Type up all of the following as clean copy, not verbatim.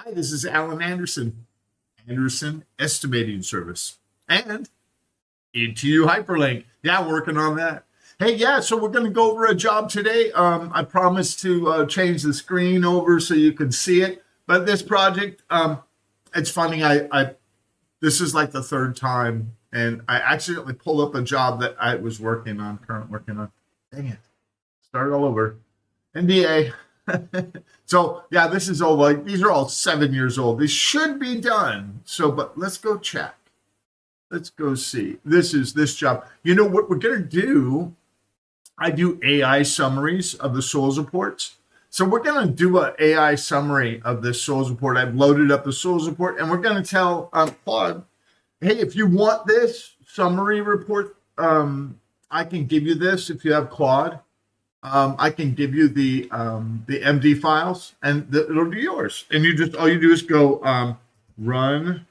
Hi, this is Alan Anderson, Anderson Estimating Service, and ETU Hyperlink. Yeah, working on that. Hey, yeah, so we're going to go over a job today. I promised to change the screen over so you can see it. But this project, it's funny. This is like the third time, and I accidentally pulled up a job that I was working on. Dang it! Start all over. NDA. So yeah, this is all like these are all 7 years old. These should be done. So, but let's go check. Let's go see. This is this job. You know what we're gonna do? I do AI summaries of the SOLS reports. So we're gonna do an AI summary of this SOLS report. I've loaded up the SOLS report, and we're gonna tell Claude, hey, if you want this summary report, I can give you this if you have Claude. I can give you the MD files, and it'll be yours. And you just all you do is go run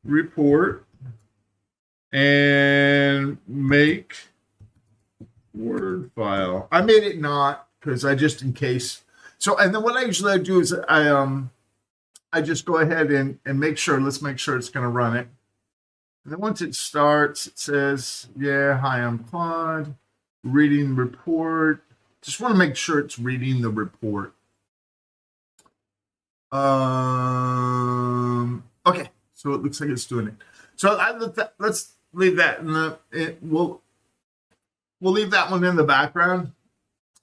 report and make Word file. I made it not because I just in case. So and then what I usually do is I just go ahead and make sure. Let's make sure it's going to run it. And then once it starts, it says, "Yeah, hi, I'm Claude." Reading report. Just want to make sure it's reading the report. Okay, so it looks like it's doing it. So let's leave that we'll leave that one in the background,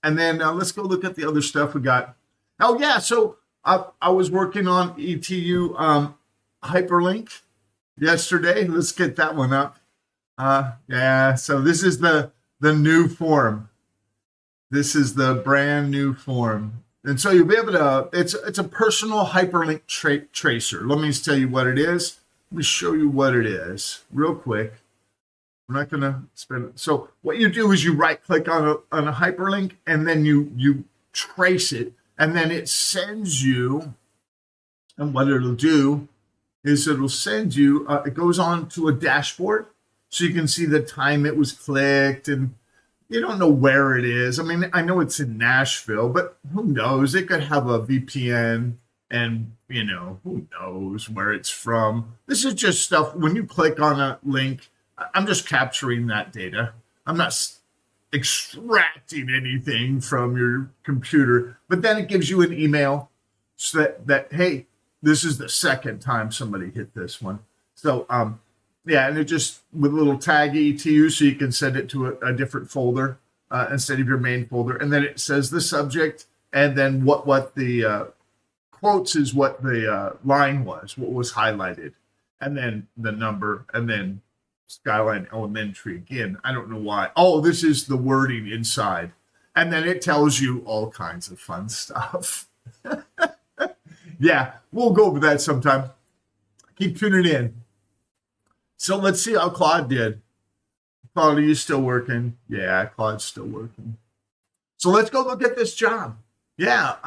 and then let's go look at the other stuff we got. Oh yeah, so I was working on ETU hyperlink yesterday. Let's get that one up. Yeah, so this is the new form. This is the brand new form. And so you'll be able to, it's a personal hyperlink tracer. Let me just tell you what it is. Let me show you what it is real quick. We're not going to spend it. So what you do is you right click on a hyperlink, and then you trace it, and then it sends you, and what it'll do is it'll send you, it goes on to a dashboard. So you can see the time it was clicked, and you don't know where it is. I mean, I know it's in Nashville, but who knows? It could have a VPN, and who knows where it's from. This is just stuff. When you click on a link, I'm just capturing that data. I'm not extracting anything from your computer, but then it gives you an email so that hey, this is the second time somebody hit this one. So, yeah, and it just with a little tag ETU, so you can send it to a different folder instead of your main folder. And then it says the subject, and then what the quotes is what the line was, what was highlighted, and then the number, and then Skyline Elementary again. I don't know why. Oh, this is the wording inside, and then it tells you all kinds of fun stuff. Yeah, we'll go over that sometime. Keep tuning in. So let's see how Claude did. Claude, are you still working? Yeah, Claude's still working. So let's go look at this job. Yeah.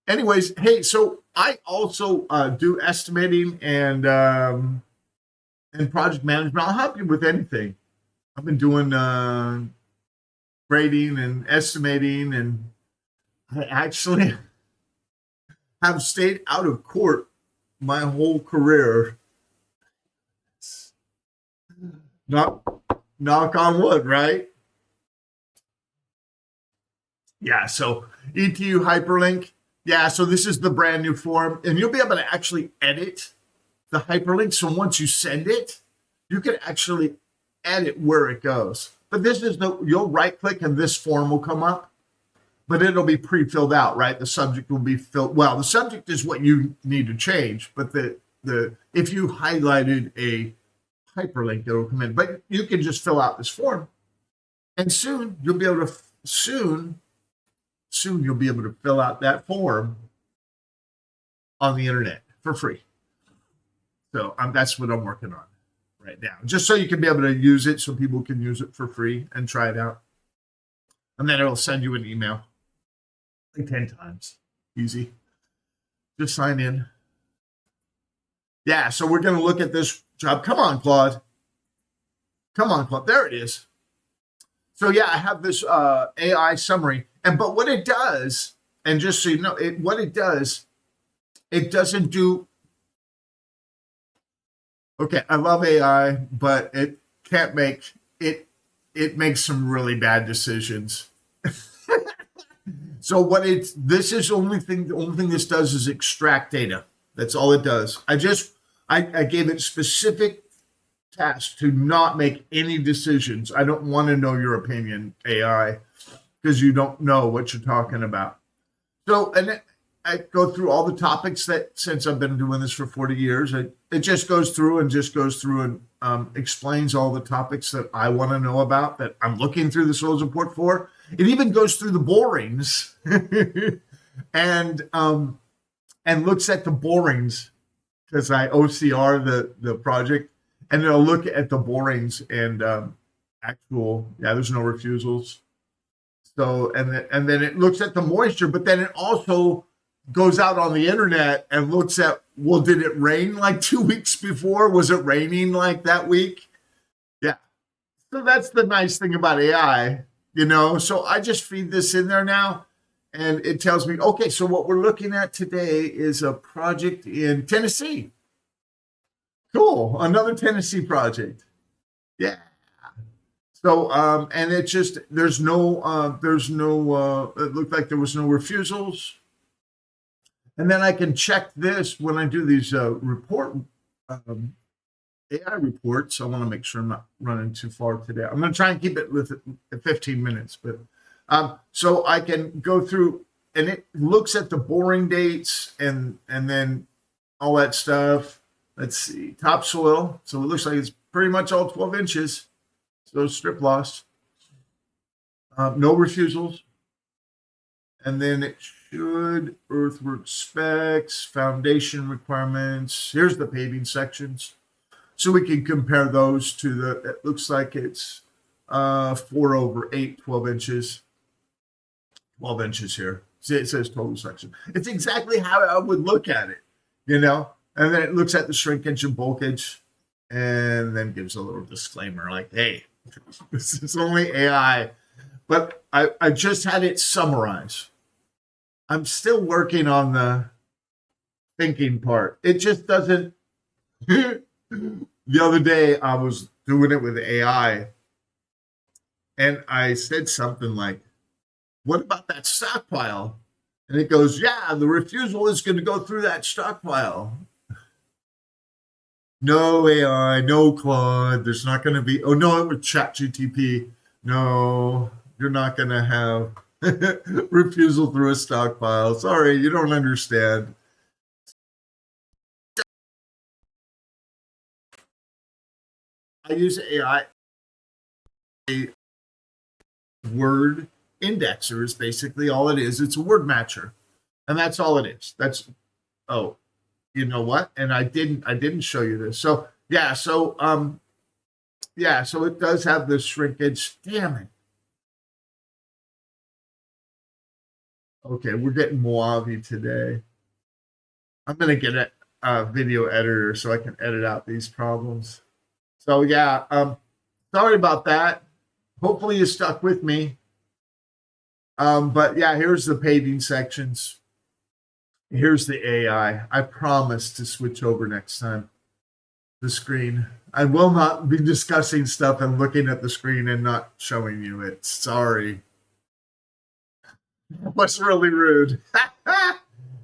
Anyways, hey, so I also do estimating and project management. I'll help you with anything. I've been doing grading and estimating, and I actually have stayed out of court my whole career. Knock on wood, right? Yeah, so ETU hyperlink. Yeah, so this is the brand new form, and you'll be able to actually edit the hyperlink. So once you send it, you can actually edit where it goes. But this is you'll right click and this form will come up, but it'll be pre-filled out, right? The subject will be filled. Well, the subject is what you need to change, but if you highlighted a hyperlink, it'll come in. But you can just fill out this form, and soon you'll be able to you'll be able to fill out that form on the internet for free. So that's what I'm working on right now, just so you can be able to use it, so people can use it for free and try it out, and then it'll send you an email. Like 10 times. Easy. Just sign in. Yeah, so we're going to look at this job. Come on, Claude. Come on, Claude. There it is. So yeah, I have this AI summary. But what it does and just so you know, what it does, it doesn't do. Okay, I love AI, but it can't make it. It makes some really bad decisions. So what it's this is the only thing this does is extract data. That's all it does. I gave it specific tasks to not make any decisions. I don't want to know your opinion, AI, because you don't know what you're talking about. So, and I go through all the topics that, since I've been doing this for 40 years, it just goes through and explains all the topics that I want to know about, that I'm looking through the sales report for. It even goes through the borings and looks at the borings, because I OCR the project, and it'll look at the borings and there's no refusals. So, and then it looks at the moisture, but then it also goes out on the internet and looks at, well, did it rain like 2 weeks before? Was it raining like that week? Yeah. So that's the nice thing about AI, So I just feed this in there now, and it tells me, okay, so what we're looking at today is a project in Tennessee. Cool. Another Tennessee project. Yeah. So, and it just, it looked like there was no refusals. And then I can check this when I do these AI reports. I want to make sure I'm not running too far today. I'm going to try and keep it with 15 minutes, but so I can go through, and it looks at the boring dates and then all that stuff. Let's see, topsoil. So it looks like it's pretty much all 12 inches. So strip loss, no refusals. And then it should earthwork specs, foundation requirements. Here's the paving sections. So we can compare those to it looks like it's 4/8, 12 inches. 12 inches here. See, it says total section. It's exactly how I would look at it, And then it looks at the shrinkage and bulkage, and then gives a little disclaimer like, hey, this is only AI. But I just had it summarize. I'm still working on the thinking part. It just doesn't. The other day I was doing it with AI, and I said something like, what about that stockpile? And it goes, yeah, the refusal is going to go through that stockpile. No AI, no Claude. There's not going to be, oh no, it was ChatGTP. No, you're not going to have refusal through a stockpile. Sorry, you don't understand. I use AI. A word indexer is basically all it is. It's a word matcher. And that's all it is. Oh, you know what? And I didn't show you this. So so it does have this shrinkage. Damn it. Okay, we're getting Mojave today. I'm gonna get a video editor so I can edit out these problems. So sorry about that. Hopefully you stuck with me. But yeah, here's the paving sections. Here's the AI. I promise to switch over next time. The screen. I will not be discussing stuff and looking at the screen and not showing you it. Sorry. That's really rude.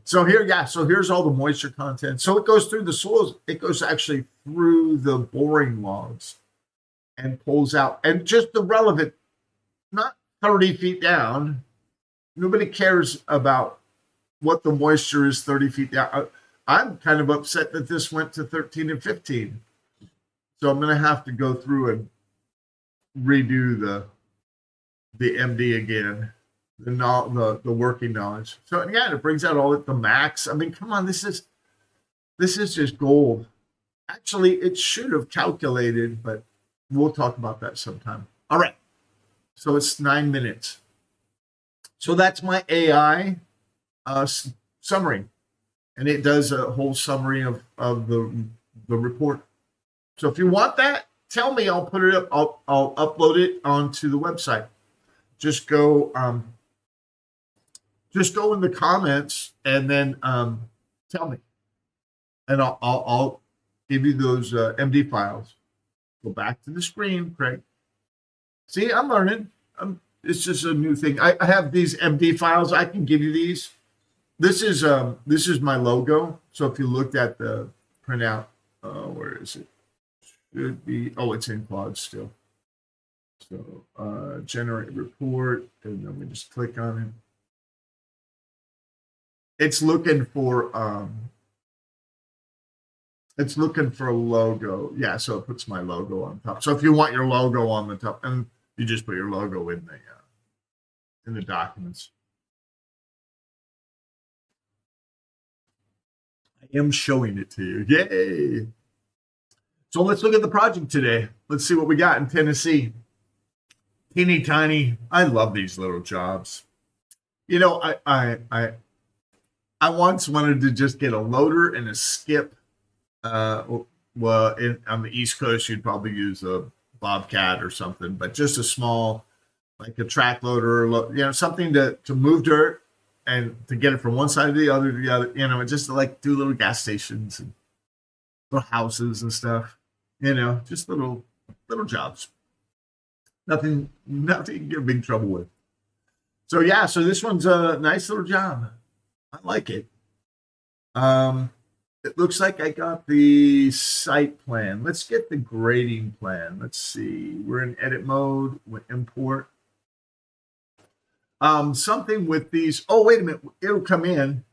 So here's all the moisture content. So it goes through the soils. It goes actually through the boring logs and pulls out, and just the relevant, not 30 feet down. Nobody cares about what the moisture is 30 feet down. I'm kind of upset that this went to 13 and 15. So I'm going to have to go through and redo the MD again, the working knowledge. So again, it brings out all the max. I mean, come on, this is just gold. Actually, it should have calculated, but we'll talk about that sometime. All right. So it's 9 minutes. So that's my AI summary, and it does a whole summary of the report. So if you want that, tell me. I'll put it up. I'll upload it onto the website. Just go just go in the comments and then tell me, and I'll give you those MD files. Go back to the screen, Craig. See, I'm learning. It's just a new thing. I have these MD files. I can give you these. This is my logo. So if you looked at the printout, where is it? Should be. Oh, it's in Claude still. So generate report, and then we just click on it. It's looking for a logo. Yeah, so it puts my logo on top. So if you want your logo on the top, and you just put your logo in the documents. I am showing it to you. Yay! So let's look at the project today. Let's see what we got in Tennessee. Teeny tiny. I love these little jobs. You know, I once wanted to just get a loader and a skip. Well, on the East Coast, you'd probably use a Bobcat or something, but just a small, like a track loader, something to move dirt and to get it from one side to the other, just to like do little gas stations and little houses and stuff, just little jobs. Nothing you get big trouble with. So yeah, so this one's a nice little job. I like it. It looks like I got the site plan. Let's get the grading plan. Let's see. We're in edit mode with import. Something with these. Oh, wait a minute. It'll come in.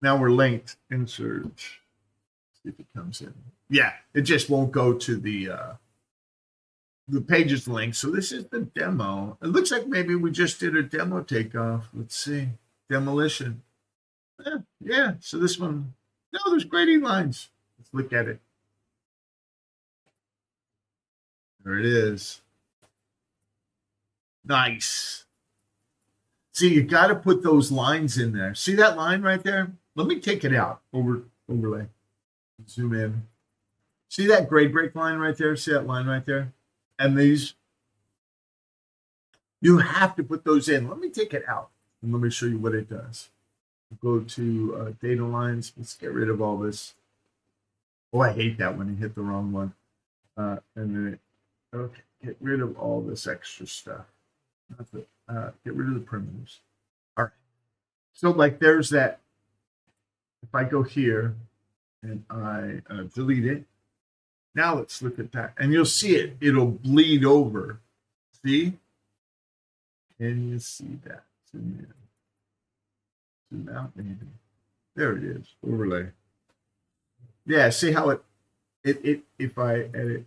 Now we're linked. Insert. See if it comes in. Yeah, it just won't go to the pages link. So this is the demo. It looks like maybe we just did a demo takeoff. Let's see. Demolition. Yeah. So this one. No, there's grading lines. Let's look at it. There it is. Nice. See, you got to put those lines in there. See that line right there? Let me take it out. Overlay. Zoom in. See that grade break line right there? See that line right there? And these, you have to put those in. Let me take it out and let me show you what it does. Go to data lines. Let's get rid of all this. Oh, I hate that when you hit the wrong one. And then, okay, get rid of all this extra stuff. Get rid of the primitives. All right. So like there's that. If I go here and I delete it, now let's look at that. And you'll see it. It'll bleed over. See? Can you see that? Zoom in. Zoom out, maybe. There it is. Overlay. Yeah, see how it if I edit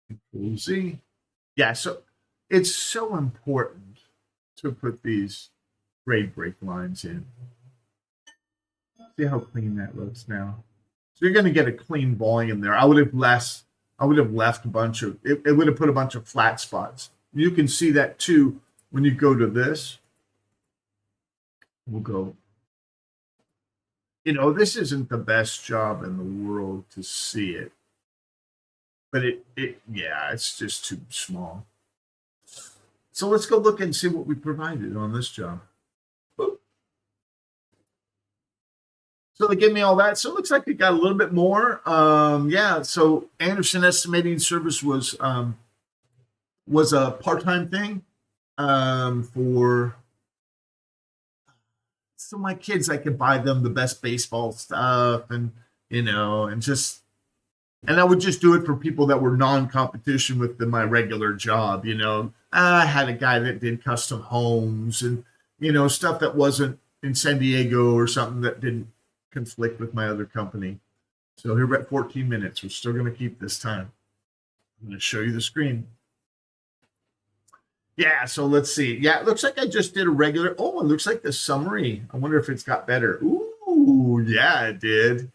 Control Z. Yeah, so it's so important to put these grade break lines in. See how clean that looks now. So you're going to get a clean volume there. I would have left a bunch of it would have put a bunch of flat spots. You can see that too when you go to this. We'll go. This isn't the best job in the world to see it. But it's just too small. So let's go look and see what we provided on this job. So they give me all that. So it looks like we got a little bit more. So Anderson Estimating Service was a part-time thing for so my kids, I could buy them the best baseball stuff and I would just do it for people that were non-competition with my regular job. I had a guy that did custom homes and, stuff that wasn't in San Diego or something that didn't conflict with my other company. So here we're at 14 minutes. We're still going to keep this time. I'm going to show you the screen. Yeah, so let's see. Yeah, it looks like I just did a regular. Oh, it looks like the summary. I wonder if it's got better. Ooh, yeah, it did.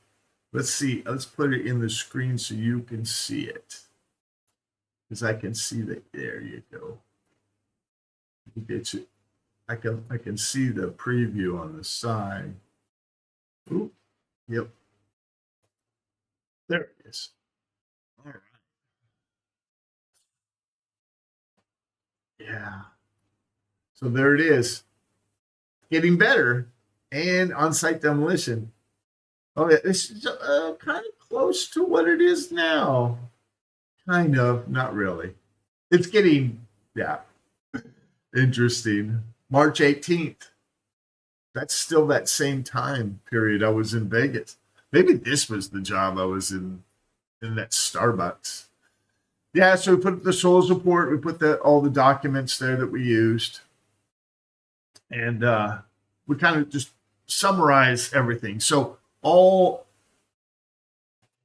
Let's see. Let's put it in the screen so you can see it. Because I can see that. There you go. I can see the preview on the side. Ooh, yep. There it is. All right. Yeah. So there it is. getting better, and on-site demolition. Oh yeah, this is kind of close to what it is now. Kind of, not really. It's getting, yeah, interesting. March 18th. That's still that same time period I was in Vegas. Maybe this was the job I was in that Starbucks. Yeah, so we put the SOLAS report, we put all the documents there that we used, and we kind of just summarize everything. So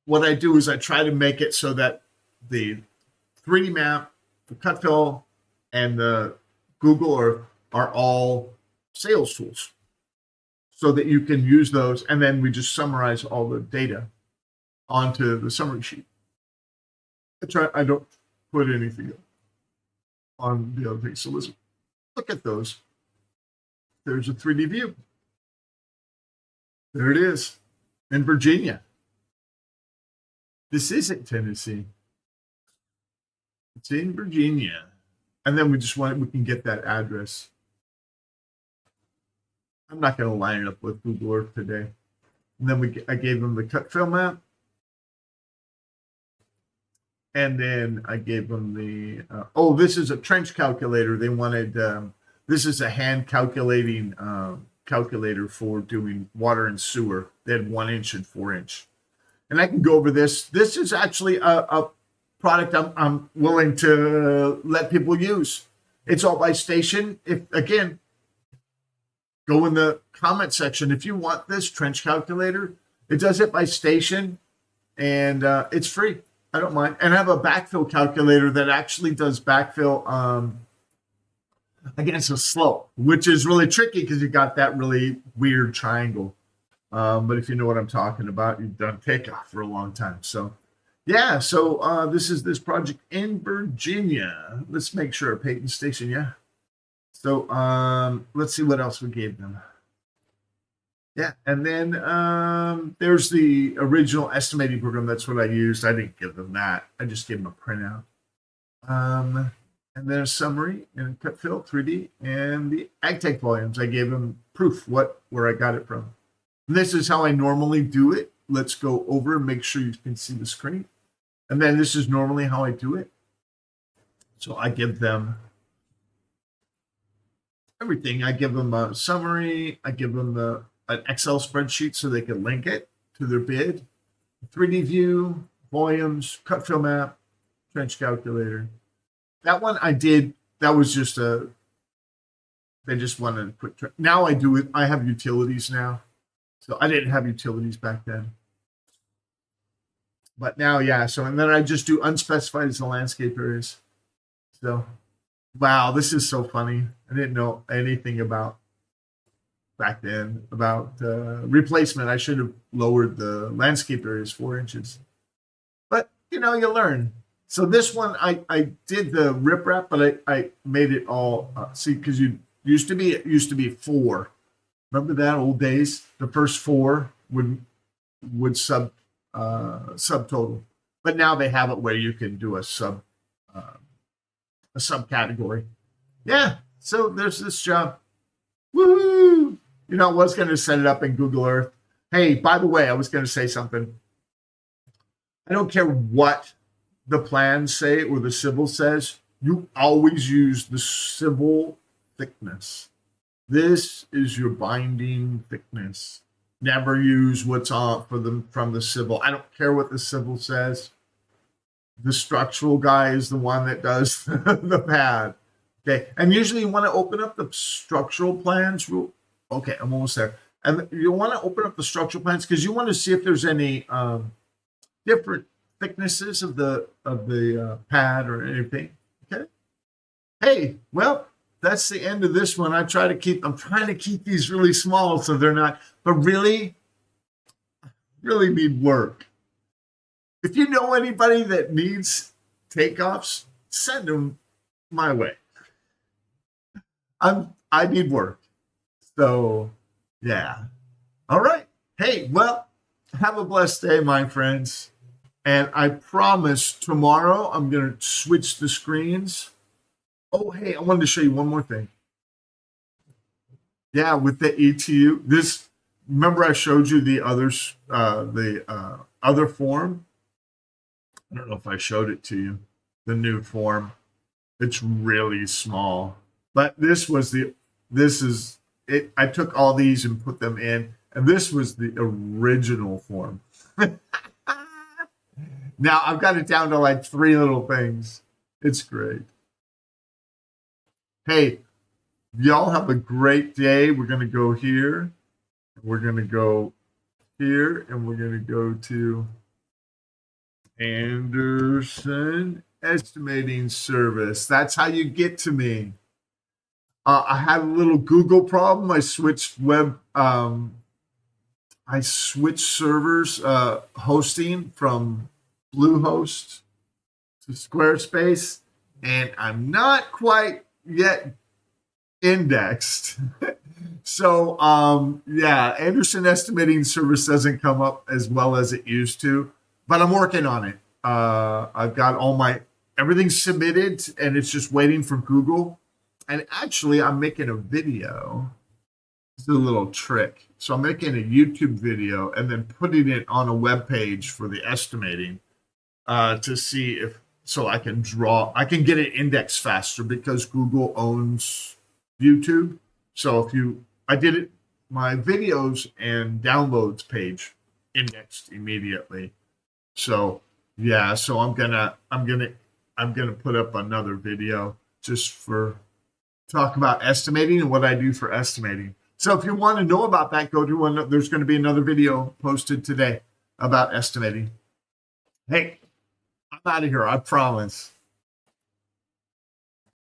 what I do is I try to make it so that the 3D map, the cut fill, and the Google Earth are all sales tools so that you can use those. And then we just summarize all the data onto the summary sheet. I don't put anything on the other thing. So let's look at those. There's a 3D view. There it is in Virginia. This isn't Tennessee. It's in Virginia. And then we can get that address. I'm not going to line it up with Google Earth today. And then I gave them the cut fill map. And then I gave them the, this is a trench calculator. They wanted, this is a hand calculating calculator for doing water and sewer. They had 1 inch and 4 inch. And I can go over this. This is actually a product I'm willing to let people use. It's all by station. Again, go in the comment section. If you want this trench calculator, it does it by station, and it's free. I don't mind. And I have a backfill calculator that actually does backfill against a slope, which is really tricky because you got that really weird triangle. But if you know what I'm talking about, you've done Takeoff for a long time. So, yeah. So this is this project in Virginia. Let's make sure Peyton Station. Yeah. So let's see what else we gave them. Yeah, and then there's the original estimating program. That's what I used. I didn't give them that. I just gave them a printout. And then a summary and cut fill 3D and the AGTEK volumes. I gave them proof where I got it from. And this is how I normally do it. Let's go over and make sure you can see the screen. And then this is normally how I do it. So I give them everything. I give them a summary. I give them an Excel spreadsheet so they can link it to their bid. 3D view, volumes, cut fill map, trench calculator. That one I did. That was just they just wanted a quick. Now I do it. I have utilities now. So I didn't have utilities back then. But now, yeah. So, and then I just do unspecified as the landscape areas. So, wow, this is so funny. I didn't know anything about back then about replacement. I should have lowered the landscape areas 4 inches. But, you learn. So this one, I did the riprap, but I made it all, see, because it used to be 4. Remember that old days? The first 4 would subtotal, but now they have it where you can do a subcategory. Yeah. So there's this job. Woo! I was going to set it up in Google Earth. Hey, by the way, I was going to say something. I don't care what the plans say or the civil says. You always use the civil thickness. This is your binding thickness. Never use what's on from the civil. I don't care what the civil says. The structural guy is the one that does the pad. Okay. And usually you want to open up the structural plans. Okay, I'm almost there. And you want to open up the structural plans because you want to see if there's any different thicknesses of the pad or anything. Okay. Hey, well, that's the end of this one. I'm trying to keep these really small so they're not, but really need work. If you know anybody that needs takeoffs, send them my way. I need work. So yeah. All right. Hey, well, have a blessed day, my friends. And I promise tomorrow I'm going to switch the screens. Oh, hey, I wanted to show you one more thing. Yeah, with the ETU. This, remember I showed you the others, other form. I don't know if I showed it to you. The new form. It's really small, but this is it. I took all these and put them in, and this was the original form. Now I've got it down to like 3 little things. It's great. Hey, y'all have a great day. We're going to go here. We're going to go here, and we're going to go to Anderson Estimating Service. That's how you get to me. I had a little Google problem. I switched servers hosting from Bluehost to Squarespace, and I'm not quite yet indexed. So yeah, Anderson Estimating Service doesn't come up as well as it used to, but I'm working on it. I've got everything's submitted, and it's just waiting for Google. And actually, I'm making a video. It's a little trick. So I'm making a YouTube video and then putting it on a web page for the estimating to see if I can get it indexed faster because Google owns YouTube. So I did it, my videos and downloads page indexed immediately. So yeah, so I'm gonna put up another video just for talk about estimating and what I do for estimating. So if you want to know about that, go to one. There's going to be another video posted today about estimating. Hey, I'm out of here. I promise.